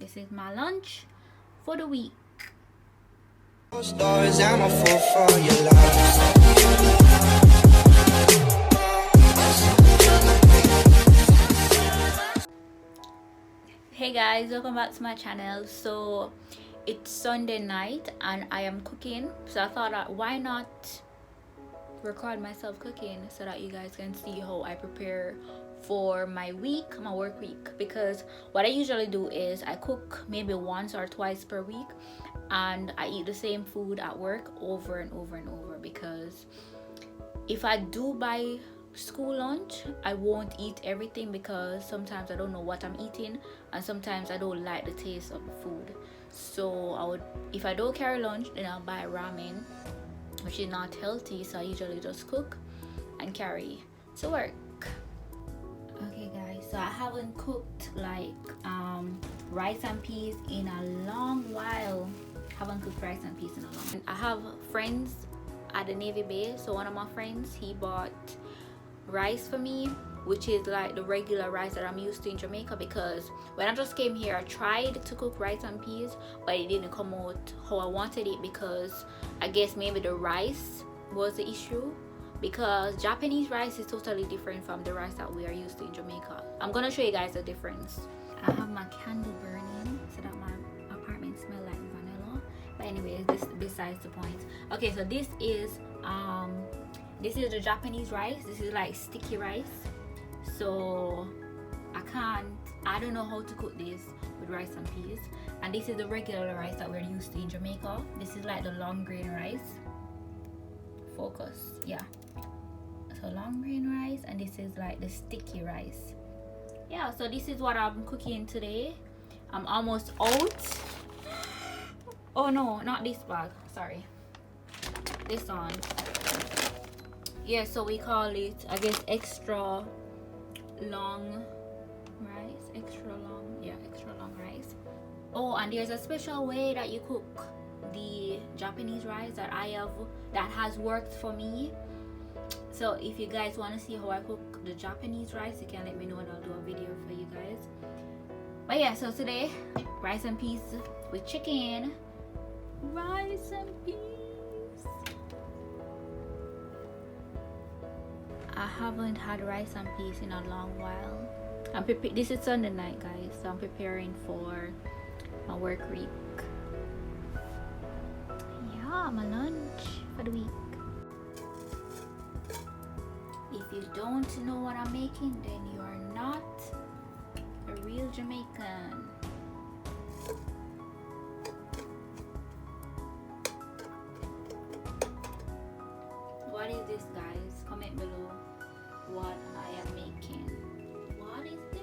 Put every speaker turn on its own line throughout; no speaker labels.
This is my lunch for the week.
Stories, I'm a fool for your love.
Hey guys, welcome back to my channel. So it's Sunday night and I am cooking, so I thought that why not record myself cooking so that you guys can see how I prepare for my week, my work week. Because what I usually do is I cook maybe once or twice per week and I eat the same food at work over and over and over, because if I do buy school lunch, I won't eat everything because sometimes I don't know what I'm eating and sometimes I don't like the taste of the food. So if I don't carry lunch, then I'll buy ramen, which is not healthy, so I usually just cook and carry to work. Okay guys, so I haven't cooked like rice and peas in a long while. I have friends at the Navy base, so one of my friends, he bought rice for me, which is like the regular rice that I'm used to in Jamaica, because when I just came here I tried to cook rice and peas but it didn't come out how I wanted it, because I guess maybe the rice was the issue, because Japanese rice is totally different from the rice that we are used to in Jamaica. I'm gonna show you guys the difference. I have my candle burning so that my apartment smells like vanilla, but anyways, this besides the point. Okay, so this is the Japanese rice. This is like sticky rice, so I don't know how to cook this with rice and peas. And this is the regular rice that we're used to in Jamaica. This is like the long grain rice. Focus, yeah. So long grain rice, and this is like the sticky rice. Yeah, so this is what I'm cooking today. I'm almost out. Oh no, not this bag, sorry, this one. Yeah, so we call it, I guess, extra long rice. Extra long rice. Oh, and there's a special way that you cook the Japanese rice that has worked for me. So if you guys want to see how I cook the Japanese rice, you can let me know and I'll do a video for you guys. But yeah, so today, rice and peas with chicken. Rice and peas. I haven't had rice and peas in a long while. This is Sunday night, guys, so I'm preparing for my work week. Yeah, my lunch for the week. If you don't know what I'm making, then you are not a real Jamaican. What is this, guys? Comment below what I am making. What is this?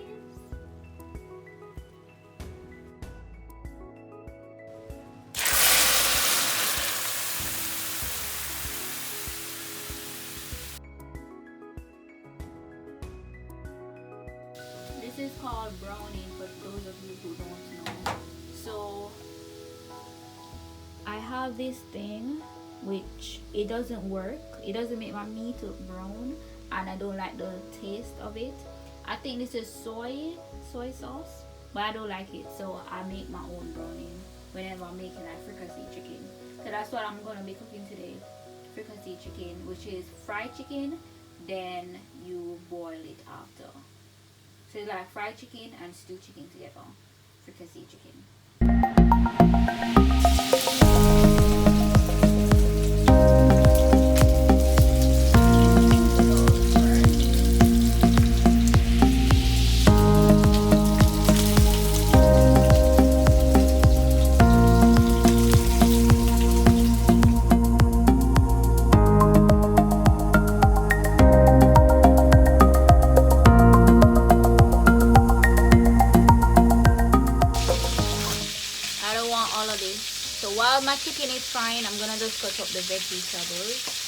This is called browning, for those of you who don't know. So I have this thing which it doesn't work. It doesn't make my meat look brown and I don't like the taste of it. I think this is soy sauce, but I don't like it, so I make my own browning whenever I'm making like fricassee chicken. So that's what I'm gonna be cooking today, fricassee chicken, which is fried chicken, then you boil it after. So it's like fried chicken and stewed chicken together, fricassee chicken. So while my chicken is frying, I'm gonna just cut up the vegetables.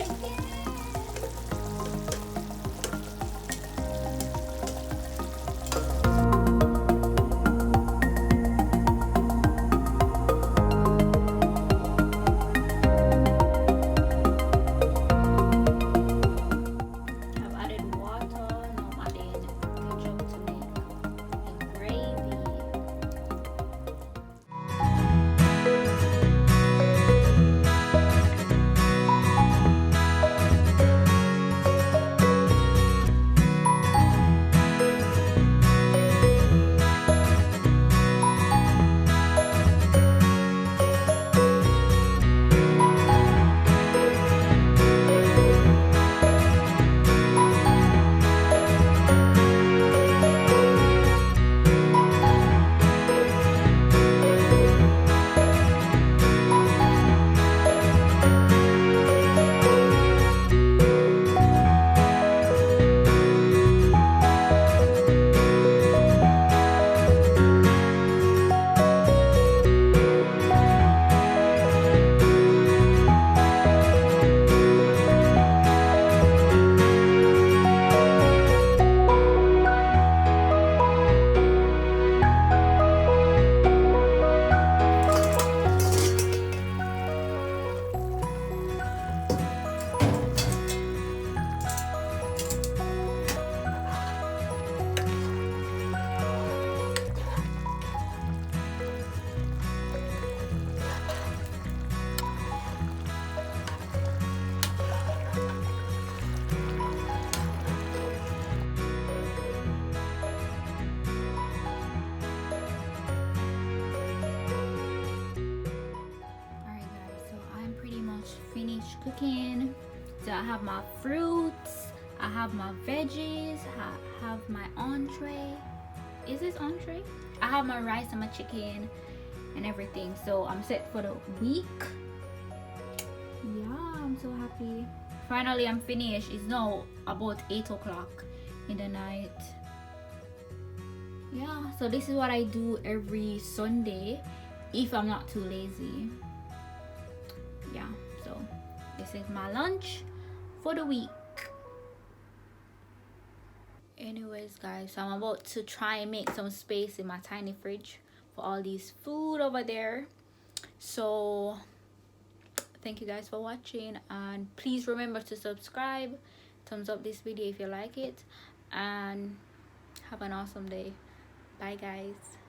chicken. I've added water. Now I'm adding ketchup to make the gravy. Alright guys, so I'm pretty much finished cooking. So I have my fruits, I have my veggies, I have my entree. Is this entree? I have my rice and my chicken and everything. So I'm set for the week. Yeah, I'm so happy. Finally, I'm finished. It's now about 8 o'clock in the night. Yeah, so this is what I do every Sunday if I'm not too lazy. Yeah, so this is my lunch for the week. Anyways guys, I'm about to try and make some space in my tiny fridge for all these food over there. So thank you guys for watching, and please remember to subscribe, thumbs up this video if you like it, and have an awesome day. Bye guys.